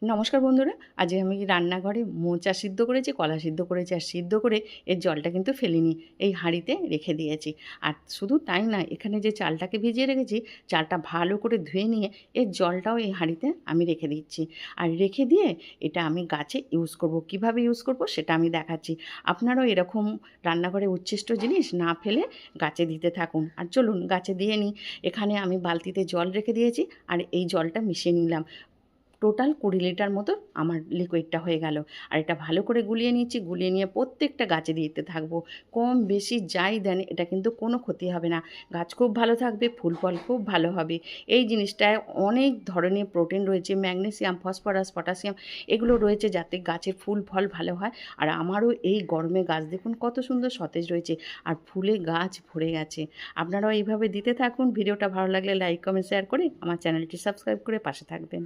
নমস্কার বন্ধুরা, আজ আমি রান্নাঘরে মোচা সিদ্ধ করেছি, কলা সিদ্ধ করেছি, আর সিদ্ধ করে এর জলটা কিন্তু ফেলিনি, এই হাঁড়িতে রেখে দিয়েছি। আর শুধু তাই না, এখানে যে চালটাকে ভিজিয়ে রেখেছি, চালটা ভালো করে ধুয়ে নিয়ে এর জলটাও এই হাঁড়িতে আমি রেখে দিচ্ছি। আর রেখে দিয়ে এটা আমি গাছে ইউজ করব। কিভাবে ইউজ করব সেটা আমি দেখাচ্ছি। আপনারাও এরকম রান্নাঘরে উচ্ছিষ্ট জিনিস না ফেলে গাছে দিতে থাকুন। আর চলুন গাছে দিয়ে নিই। এখানে আমি বালতিতে জল রেখে দিয়েছি, আর এই জলটা মিশিয়ে নিলাম। টোটাল 20 লিটার মতো আমার লিকুইডটা হয়ে গেল। আর এটা ভালো করে গুলিয়ে নিচ্ছি, গুলিয়ে নিয়ে প্রত্যেকটা গাছে দিতে থাকবো। কম বেশি যাই দেন, এটা কিন্তু কোনো ক্ষতি হবে না। গাছ খুব ভালো থাকবে, ফুল ফল খুব ভালো হবে। এই জিনিসটায় অনেক ধরনের প্রোটিন রয়েছে, ম্যাগনেসিয়াম, ফসফরাস, পটাশিয়াম এগুলো রয়েছে, যাতে গাছের ফুল ফল ভালো হয়। আর আমারও এই গরমে গাছ দেখুন কত সুন্দর সতেজ রয়েছে, আর ফুলে গাছ ভরে গেছে। আপনারাও এইভাবে দিতে থাকুন। ভিডিওটা ভালো লাগলে লাইক, কমেন্ট, শেয়ার করে আমার চ্যানেলটি সাবস্ক্রাইব করে পাশে থাকবেন।